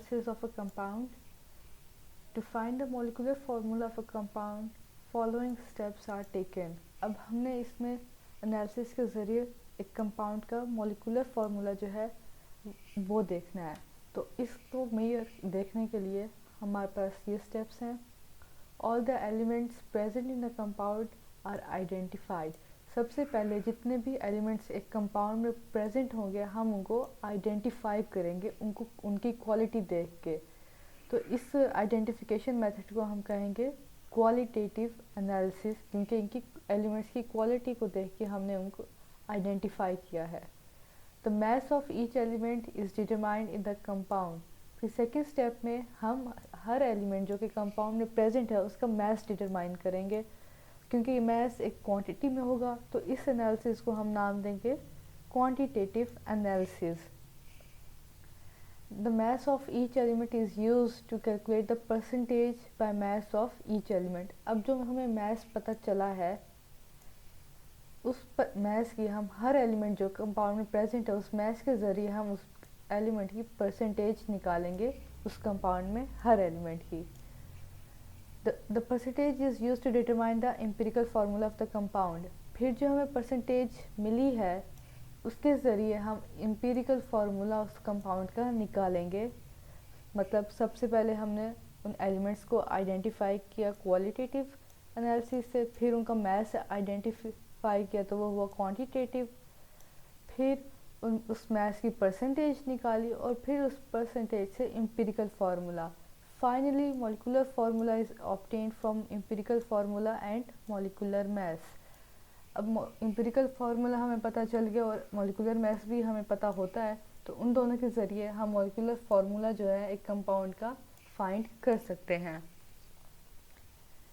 analysis of a compound. To find the molecular formula of a compound, following steps are taken. अब हमने इसमें analysis के ज़रिए एक कंपाउंड का मोलिकुलर फार्मूला जो है वो देखना है। तो इसको देखने के लिए हमारे पास ये स्टेप्स हैं। All the elements present in the compound are identified. सबसे पहले जितने भी एलिमेंट्स एक कंपाउंड में प्रेजेंट होंगे हम उनको आइडेंटिफाई करेंगे, उनको उनकी क्वालिटी देख के। तो इस आइडेंटिफिकेशन मेथड को हम कहेंगे क्वालिटेटिव एनालिसिस, क्योंकि इनकी एलिमेंट्स की क्वालिटी को देख के हमने उनको आइडेंटिफाई किया है। The mass of each element is determined in the compound. फिर सेकेंड स्टेप में हम हर एलिमेंट जो कि कंपाउंड में प्रेजेंट है उसका मैस डिटरमाइन करेंगे। क्योंकि मैस एक क्वांटिटी में होगा तो इस एनालिसिस को हम नाम देंगे quantitative analysis. The mass of each element is used to calculate the percentage by mass of each element। अब जो हमें mass पता चला है उस mass की हम हर element जो कंपाउंड में प्रेजेंट है उस mass के ज़रिए हम उस element की परसेंटेज निकालेंगे उस कंपाउंड में हर element की। The percentage is used to determine the empirical formula of the compound। फिर जो हमें परसेंटेज मिली है उसके ज़रिए हम एम्पिरिकल फार्मूला उस कंपाउंड का निकालेंगे। मतलब सबसे पहले हमने उन एलिमेंट्स को आइडेंटिफाई किया क्वालिटेटिव एनालिसिस से, फिर उनका मैस आइडेंटिफाई किया तो वो हुआ क्वांटिटेटिव, फिर उस मैस की परसेंटेज निकाली और फिर उस परसेंटेज से empirical formula. Finally molecular formula is obtained from empirical formula and molecular mass. अब एम्पिरिकल फार्मूला हमें पता चल गया और मॉलिक्यूलर मैस भी हमें पता होता है, तो उन दोनों के ज़रिए हम मॉलिक्यूलर फार्मूला जो है एक कंपाउंड का फाइंड कर सकते हैं।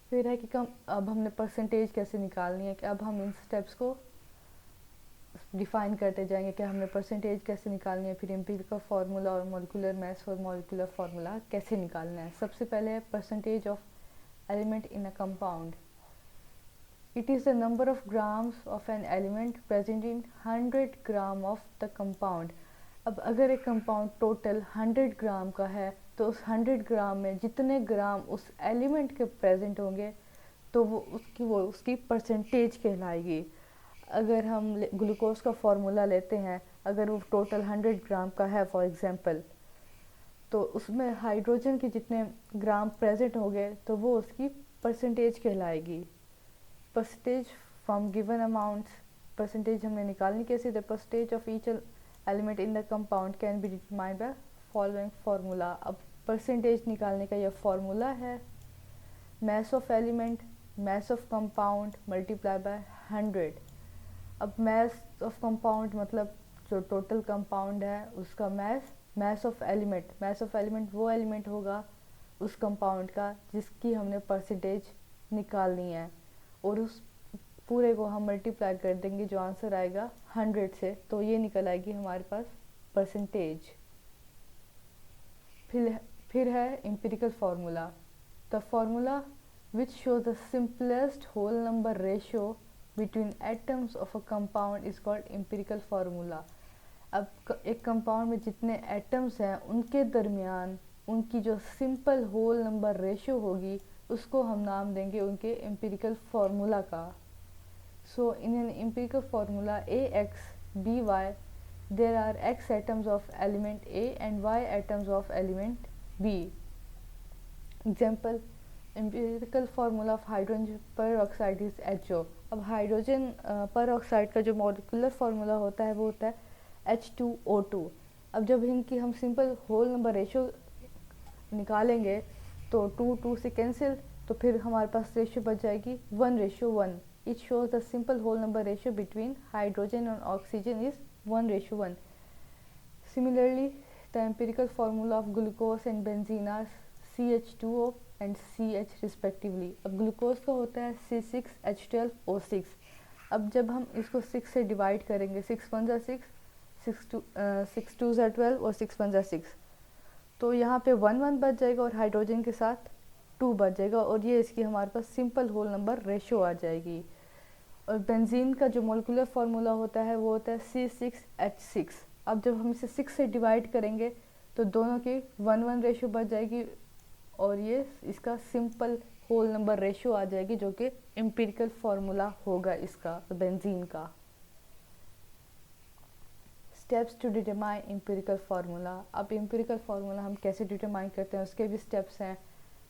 फिर है कि अब हमने परसेंटेज कैसे निकालनी है, कि अब हम इन स्टेप्स को डिफाइन करते जाएंगे कि हमने परसेंटेज कैसे निकालनी है, फिर एम्पिरिकल फार्मूला और मॉलिक्यूलर मैस और मॉलिक्यूलर फार्मूला कैसे निकालना है। सबसे पहले है percentage of element in a compound. It is the number of grams of an element present in 100 gram of the compound। अब अगर एक कंपाउंड टोटल 100 ग्राम का है तो उस 100 ग्राम में जितने ग्राम उस एलिमेंट के प्रेजेंट होंगे तो वो उसकी परसेंटेज कहलाएगी। अगर हम ग्लूकोज का फार्मूला लेते हैं, अगर वो टोटल 100 ग्राम का है फॉर एग्जांपल, तो उसमें हाइड्रोजन के जितने ग्राम प्रेजेंट होंगे तो वो उसकी परसेंटेज कहलाएगी। Percentage from given amounts, percentage हमने निकालनी कैसे, the percentage of each element in the compound can be determined by following formula. अब परसेंटेज निकालने का यह फार्मूला है mass of element mass of compound multiply by 100। अब मैस ऑफ कंपाउंड मतलब जो टोटल कंपाउंड है उसका मैस ऑफ एलिमेंट वो एलिमेंट होगा उस कंपाउंड का जिसकी हमने परसेंटेज निकालनी है, और उस पूरे को हम मल्टीप्लाई कर देंगे, जो आंसर आएगा 100 से, तो ये निकल आएगी हमारे पास परसेंटेज। फिर है empirical formula. The formula which show the simplest whole number ratio between atoms of a compound is called empirical formula. अब एक कंपाउंड में जितने एटम्स हैं उनके दरमियान उनकी जो सिंपल होल नंबर रेशियो होगी उसको हम नाम देंगे उनके एम्पिरिकल फार्मूला का। So in an empirical formula AX BY there are X atoms of element A and Y atoms of element B। Example empirical formula of hydrogen peroxide is HO। अब hydrogen peroxide का जो molecular formula होता है वो होता है H2O2। अब जब इनकी हम सिंपल होल नंबर रेशियो निकालेंगे तो 2 से कैंसिल, तो फिर हमारे पास रेशियो बच जाएगी 1:1। It shows the simple whole number ratio between hydrogen और oxygen is 1:1। Similarly the empirical formula of glucose and benzene are CH2O and CH respectively. अब ग्लूकोज का होता है C6H12O6। अब जब हम इसको 6 से डिवाइड करेंगे, 6 1 6, 6 2 12 और 6 1 6, तो यहाँ पे 1 बच जाएगा और हाइड्रोजन के साथ 2 बच जाएगा, और ये इसकी हमारे पास सिंपल होल नंबर रेशियो आ जाएगी। और बेंजीन का जो मॉलिक्यूलर फार्मूला होता है वो होता है C6H6। अब जब हम इसे 6 से डिवाइड करेंगे तो दोनों की 1:1 रेशो बच जाएगी और ये इसका सिंपल होल नंबर रेशो आ जाएगी, जो कि एम्पिरिकल फार्मूला होगा इसका बेंजीन का। Steps to determine empirical formula. अब एम्पिरिकल फार्मूला हम कैसे डिटरमाइन करते हैं उसके भी स्टेप्स हैं।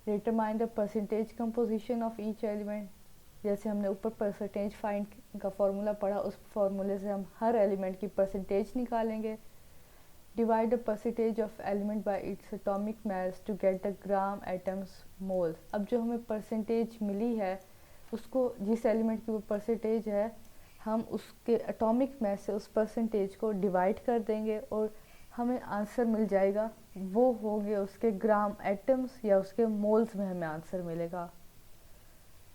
Determine the percentage composition of each element, जैसे हमने ऊपर परसेंटेज फाइंड का फार्मूला पढ़ा, उस फार्मूले से हम हर एलिमेंट की परसेंटेज निकालेंगे। Divide the percentage of element by its atomic mass to get the gram atoms moles. अब जो हमें परसेंटेज मिली है उसको, जिस एलिमेंट की वो परसेंटेज है, हम उसके एटॉमिक मास से उस परसेंटेज को डिवाइड कर देंगे और हमें आंसर मिल जाएगा। वो होंगे उसके ग्राम एटम्स या उसके मोल्स में हमें आंसर मिलेगा।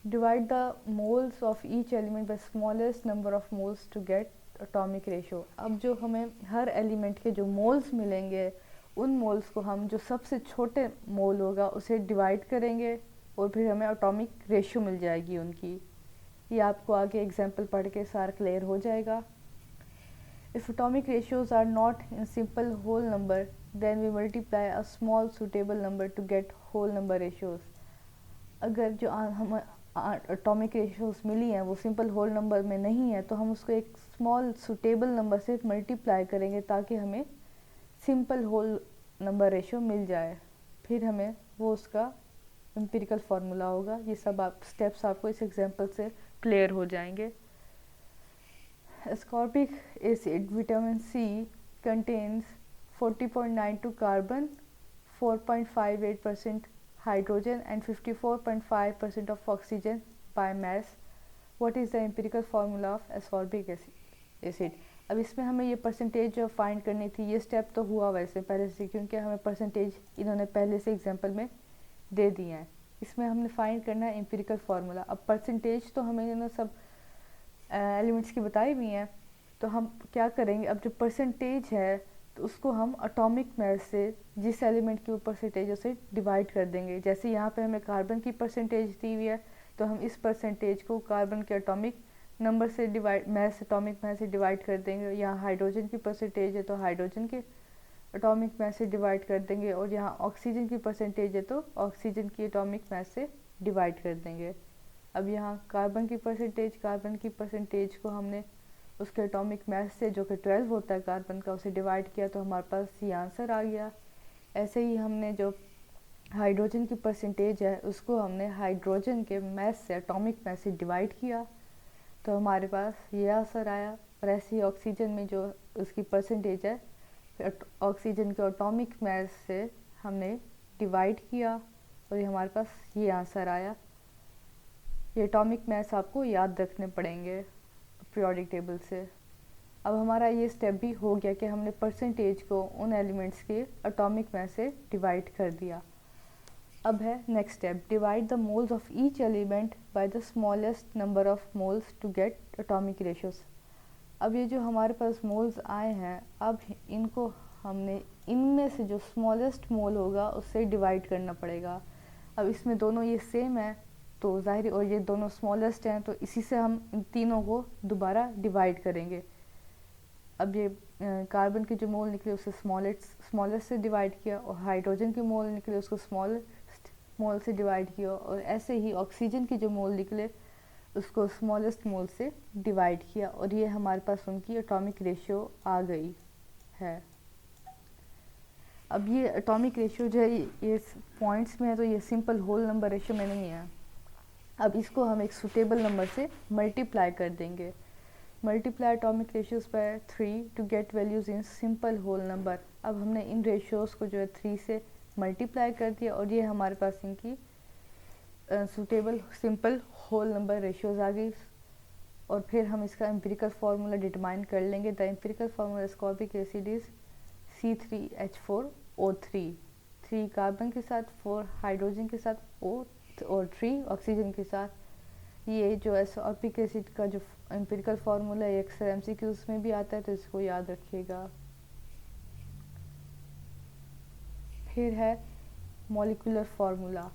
Divide the moles of each element by smallest number of moles to get atomic ratio. अब जो हमें हर एलिमेंट के जो मोल्स मिलेंगे, उन मोल्स को हम जो सबसे छोटे मोल होगा उसे डिवाइड करेंगे और फिर हमें एटॉमिक रेशो मिल जाएगी उनकी। ये आपको आगे एग्जाम्पल पढ़ के सारा क्लियर हो जाएगा। If atomic ratios are not in simple whole number then we multiply a small suitable number to get whole number ratios. अगर जो हम एटॉमिक रेशियोज मिली हैं वो सिंपल होल नंबर में नहीं है तो हम उसको एक स्मॉल सुटेबल नंबर से मल्टीप्लाई करेंगे ताकि हमें सिंपल होल नंबर रेशियो मिल जाए। फिर हमें वो उसका एम्पिरिकल फार्मूला होगा। ये सब आप स्टेप्स आपको इस एग्जांपल से क्लियर हो जाएंगे। Ascorbic acid vitamin C contains 40.92 carbon, 4.58% hydrogen and 54.5% of oxygen by mass. What is the empirical formula of ascorbic acid? अब इसमें हमें ये परसेंटेज जो फाइंड करनी थी, ये स्टेप तो हुआ वैसे पहले से, क्योंकि हमें परसेंटेज इन्होंने पहले से एग्जांपल में दे दिए हैं। इसमें हमने फाइंड करना है एम्पिरिकल फार्मूला। अब परसेंटेज तो हमें इन्होंने सब एलिमेंट्स की बताई हुई हैं, तो हम क्या करेंगे, अब जो परसेंटेज है तो उसको हम एटॉमिक मास से जिस एलिमेंट की वो परसेंटेज उसे डिवाइड कर देंगे। जैसे यहाँ पे हमें कार्बन की परसेंटेज दी हुई है तो हम इस परसेंटेज को कार्बन के एटॉमिक नंबर से डिवाइड, मास एटॉमिक मास से डिवाइड कर देंगे। यहाँ हाइड्रोजन की परसेंटेज है तो हाइड्रोजन के एटॉमिक मास से डिवाइड कर देंगे, और यहाँ ऑक्सीजन की परसेंटेज है तो ऑक्सीजन की एटॉमिक मास से डिवाइड कर देंगे। अब यहाँ कार्बन की परसेंटेज को हमने उसके एटॉमिक मास से, जो कि 12 होता है कार्बन का, उसे डिवाइड किया तो हमारे पास ये आंसर आ गया। ऐसे ही हमने जो हाइड्रोजन की परसेंटेज है उसको हमने हाइड्रोजन के मास से, एटॉमिक मास से डिवाइड किया तो हमारे पास ये आंसर आया। और ऐसे ही ऑक्सीजन में जो उसकी परसेंटेज है, ऑक्सीजन के एटॉमिक मास से हमने डिवाइड किया और ये हमारे पास ये आंसर आया। ये एटॉमिक मास आपको याद रखने पड़ेंगे पीरियोडिक टेबल से। अब हमारा ये स्टेप भी हो गया कि हमने परसेंटेज को उन एलिमेंट्स के एटॉमिक मास से डिवाइड कर दिया। अब है next step, divide the moles of each element by the smallest number of moles to get atomic ratios. अब ये जो हमारे पास मोल्स आए हैं, अब इनको हमने इनमें से जो स्मॉलेस्ट मोल होगा उससे डिवाइड करना पड़ेगा। अब इसमें दोनों ये सेम है तो जाहिर, और ये दोनों स्मॉलेस्ट हैं तो इसी से हम इन तीनों को दोबारा डिवाइड करेंगे। अब ये कार्बन के जो मोल निकले उसे स्मॉलेस्ट से डिवाइड किया, और हाइड्रोजन के मोल निकले उसको स्मॉलेस्ट मोल से डिवाइड किया, और ऐसे ही ऑक्सीजन के जो मोल निकले उसको स्मॉलेस्ट मोल से डिवाइड किया, और ये हमारे पास उनकी एटॉमिक रेशियो आ गई है। अब ये एटॉमिक रेशियो जो है ये पॉइंट्स में है तो ये सिंपल होल नंबर रेशियो में नहीं है। अब इसको हम एक सुटेबल नंबर से मल्टीप्लाई कर देंगे। Multiply atomic ratios by 3 to get values in simple whole number. अब हमने इन रेशियोज को जो है 3 से मल्टीप्लाई कर दिया और ये हमारे पास इनकी suitable simple whole number ratios आ गई। और फिर हम इसका एम्पिरिकल फार्मूला डिटरमाइन कर लेंगे। The empirical formula ascorbic acid is C3H4O3, 3 carbon के साथ, 4 हाइड्रोजन के साथ, O और 3 ऑक्सीजन के साथ। ये जो एस्कॉर्बिक एसिड का जो एम्पिरिकल फार्मूला है अक्सर एमसीक्यूज में भी आता है तो इसको याद रखिएगा। फिर है molecular formula.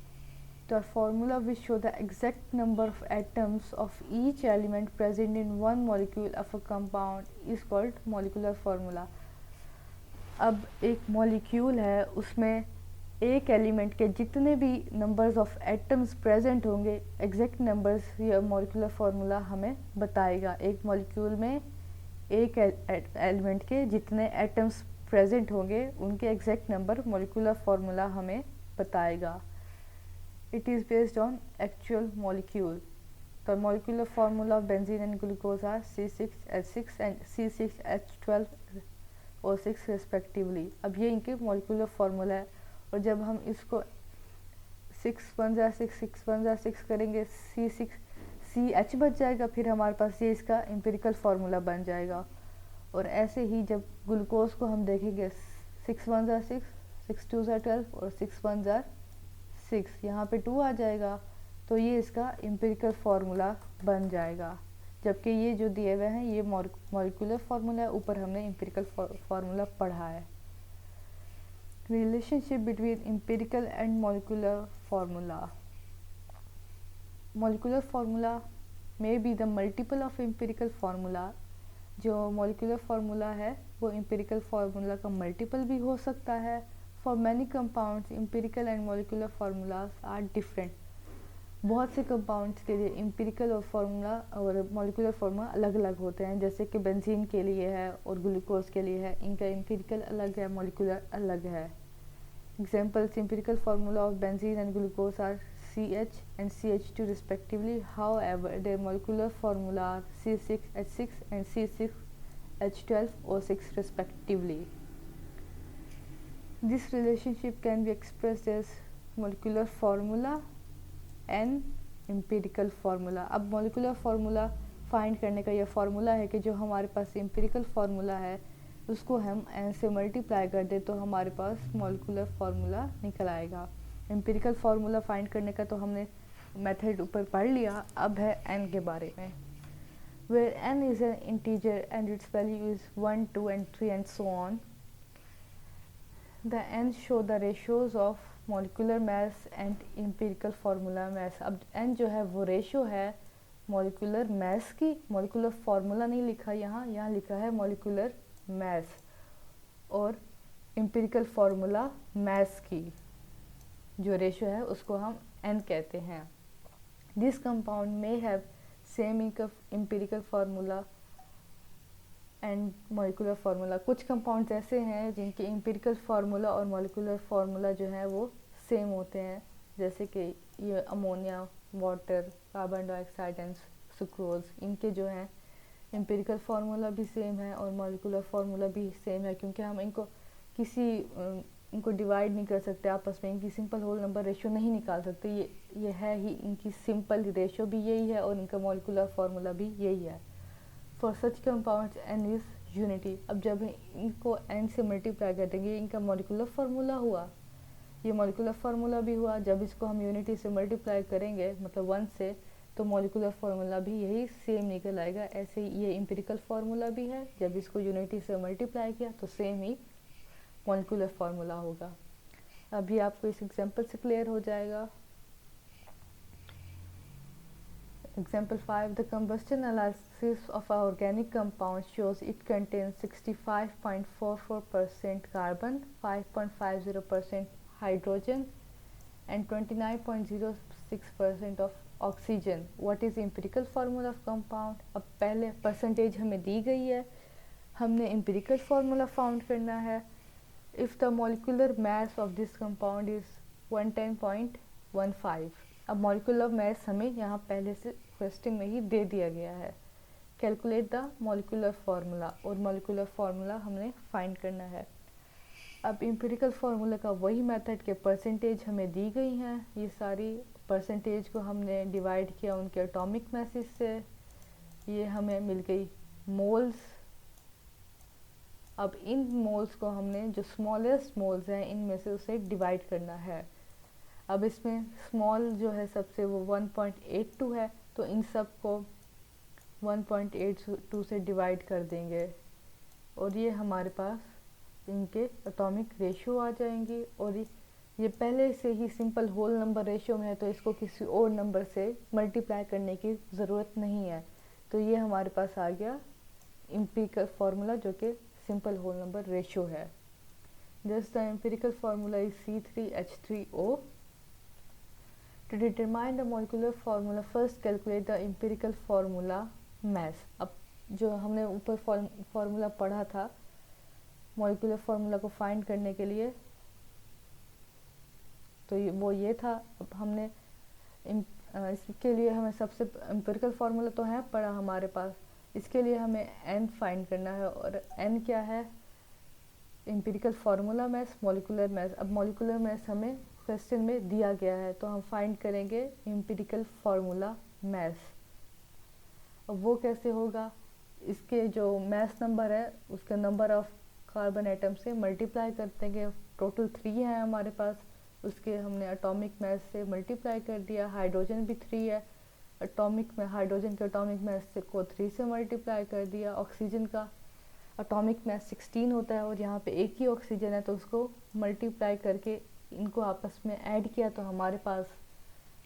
The formula which show the exact number of atoms of each element present in one molecule of a compound is called molecular formula. अब एक मॉलिक्यूल है, उसमें एक एलिमेंट के जितने भी नंबर्स ऑफ एटम्स प्रेजेंट होंगे, exact numbers यह मॉलिक्यूलर फार्मूला हमें बताएगा। एक मॉलिक्यूल में एक एलिमेंट के जितने एटम्स प्रेजेंट होंगे उनके एग्जैक्ट नंबर मॉलिक्यूलर फार्मूला हमें बताएगा। It is based on actual molecule. The molecular formula of benzene and glucose are C6H6 and C6H12O6 respectively। अब ये इनके molecular formula है, और जब हम इसको 6 करेंगे C6CH बच जाएगा, फिर हमारे पास ये इसका empirical formula बन जाएगा। और ऐसे ही जब ग्लूकोज को हम देखेंगे 6 2 12 और 6 6, यहाँ पे 2 आ जाएगा, तो ये इसका एम्पिरिकल फार्मूला बन जाएगा। जबकि ये जो दिए हुए हैं ये मॉलिक्यूलर फार्मूला है, ऊपर हमने एम्पिरिकल फार्मूला पढ़ा है। Relationship between empirical and molecular formula. Molecular formula may be the multiple of empirical formula. जो मॉलिक्यूलर फार्मूला है वो एम्पिरिकल फार्मूला का मल्टीपल भी हो सकता है। For many compounds empirical and molecular formulas are different. बहुत से कंपाउंड्स के लिए एम्पिरिकल और फार्मूला और मॉलिक्यूलर फार्मूला अलग अलग होते हैं, जैसे कि बेंजीन के लिए है और ग्लूकोज के लिए है, इनका एम्पिरिकल अलग है, मॉलिक्यूलर अलग है। Examples empirical formula of benzene and glucose are CH and CH2 respectively, however their molecular formula are C6H6 and C6H12O6 respectively. This relationship can be expressed as molecular formula n empirical formula. अब molecular formula find करने का यह formula है कि जो हमारे पास empirical formula है उसको हम एन से मल्टीप्लाई कर दें तो हमारे पास मॉलिक्यूलर फार्मूला निकल आएगा। एम्पिरिकल फार्मूला फाइंड करने का तो हमने मेथड ऊपर पढ़ लिया, अब है एन के बारे में। Where n is an integer and its value is 1 2 and 3 and so on, the n show the ratios of molecular mass and empirical formula mass. अब n जो है वो रेशो है मॉलिक्यूलर मास की, मॉलिक्यूलर फार्मूला नहीं लिखा यहाँ लिखा है मॉलिक्यूलर मास, और एम्पिरिकल फार्मूला मास की जो रेशो है उसको हम n कहते हैं। दिस कंपाउंड में have same empirical formula and molecular formula. कुछ कंपाउंड्स ऐसे हैं जिनके एम्पिरिकल फार्मूला और मॉलिक्यूलर फार्मूला जो है वो सेम होते हैं, जैसे कि ये ammonia, water, carbon dioxide and sucrose, इनके जो हैं एम्पिरिकल फार्मूला भी सेम है और मॉलिक्यूलर फार्मूला भी सेम है, क्योंकि हम इनको डिवाइड नहीं कर सकते आपस में, इनकी सिंपल होल नंबर रेशियो नहीं निकाल सकते। ये है ही, इनकी सिंपल रेशियो भी यही है और इनका मॉलिक्यूलर फार्मूला भी यही है। For such compounds n is unity. अब जब इनको n से मल्टीप्लाई कर देंगे इनका मॉलिक्यूलर फार्मूला हुआ, ये मॉलिक्यूलर फार्मूला भी हुआ। जब इसको हम यूनिटी से मल्टीप्लाई करेंगे मतलब 1 से, तो मॉलिक्यूलर फार्मूला भी यही सेम निकल आएगा। ऐसे ही ये एम्पिरिकल फार्मूला भी है, जब इसको यूनिटी से मल्टीप्लाई किया तो सेम ही मॉलिक्यूलर फार्मूला होगा। अभी आपको इस एग्जांपल से क्लियर हो जाएगा। Example 5, the combustion analysis of an organic compound shows it contains 65.44% carbon, 5.50% hydrogen and 29.06% of oxygen. What is empirical formula of compound? अब पहले परसेंटेज हमें दी गई है, हमने empirical formula फाउंड करना है। If the molecular mass of this compound is 110.15, अब molecular mass हमें यहाँ पहले से क्वेश्चन में ही दे दिया गया है। कैलकुलेट द मॉलिक्यूलर फार्मूला, और मॉलिक्यूलर फार्मूला हमने फाइंड करना है। अब एम्पिरिकल फार्मूला का वही मेथड के परसेंटेज हमें दी गई हैं, ये सारी परसेंटेज को हमने डिवाइड किया उनके एटॉमिक मैसेज से, ये हमें मिल गई मोल्स। अब इन मोल्स को हमने जो स्मॉलेस्ट मोल्स हैं इनमें से उसे डिवाइड करना है। अब इसमें स्मॉल जो है सबसे वो 1.82 है, तो इन सब को 1.82 से डिवाइड कर देंगे और ये हमारे पास इनके एटॉमिक रेशियो आ जाएंगी। और ये पहले से ही सिंपल होल नंबर रेशियो में है, तो इसको किसी और नंबर से मल्टीप्लाई करने की ज़रूरत नहीं है। तो ये हमारे पास आ गया एम्पिरिकल फार्मूला जो कि सिंपल होल नंबर रेशियो है। Thus the empirical formula is C3H3O. To determine the molecular formula, first calculate the empirical formula mass. अब जो हमने ऊपर फॉर्मूला पढ़ा था मॉलिक्यूलर फार्मूला को फाइंड करने के लिए, तो वो ये था। अब हमने इसके लिए हमें सबसे एम्पिरिकल फार्मूला तो है पढ़ा हमारे पास, इसके लिए हमें n फाइंड करना है। और n क्या है? Empirical formula mass, molecular mass. अब मॉलिक्यूलर मैस हमें क्वेश्चन में दिया गया है, तो हम फाइंड करेंगे एम्पिरिकल फार्मूला मैस। अब वो कैसे होगा? इसके जो मैस नंबर है उसका नंबर ऑफ कार्बन एटम से मल्टीप्लाई करते हैं। टोटल 3 है हमारे पास, उसके हमने एटॉमिक मैस से मल्टीप्लाई कर दिया। हाइड्रोजन भी 3 है, एटॉमिक में हाइड्रोजन के एटॉमिक मैस से को 3 से मल्टीप्लाई कर दिया। ऑक्सीजन का एटॉमिक मैस 16 होता है और यहाँ पे एक ही ऑक्सीजन है, तो उसको मल्टीप्लाई करके इनको आपस में ऐड किया, तो हमारे पास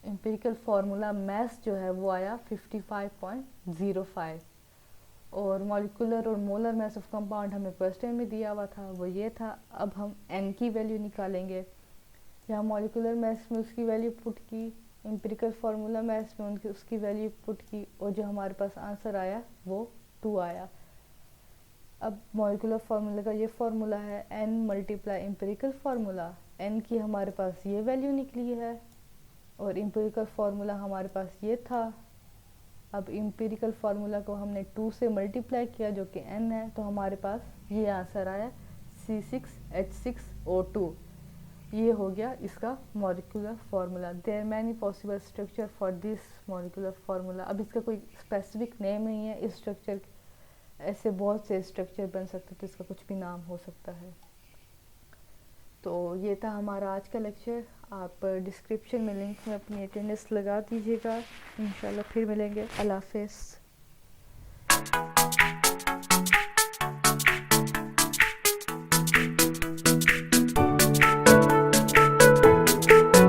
एम्पिरिकल फार्मूला मैस जो है वो आया 55.05। और मॉलिक्यूलर और मोलर मैस ऑफ कंपाउंड हमें क्वेश्चन में दिया हुआ था, वो ये था। अब हम n की वैल्यू निकालेंगे। यहाँ मॉलिक्यूलर मैस में उसकी वैल्यू पुट की, एम्पिरिकल फार्मूला मैस में उसकी वैल्यू पुट की, और जो हमारे पास आंसर आया वो 2 आया। अब मॉलिक्यूलर फार्मूला का ये फार्मूला है n multiply empirical formula. n की हमारे पास ये वैल्यू निकली है और एम्पिरिकल फार्मूला हमारे पास ये था। अब एम्पिरिकल फार्मूला को हमने 2 से मल्टीप्लाई किया जो कि n है, तो हमारे पास ये आंसर आया C6H6O2। ये हो गया इसका molecular formula. There many possible structure for this molecular formula. अब इसका कोई स्पेसिफिक नेम नहीं है, इस स्ट्रक्चर ऐसे बहुत से स्ट्रक्चर बन सकते, तो इसका कुछ भी नाम हो सकता है। तो ये था हमारा आज का लेक्चर। आप डिस्क्रिप्शन में लिंक में अपनी अटेंडेंस लगा दीजिएगा। इंशाल्लाह फिर मिलेंगे। अल्लाह हाफ़िज़।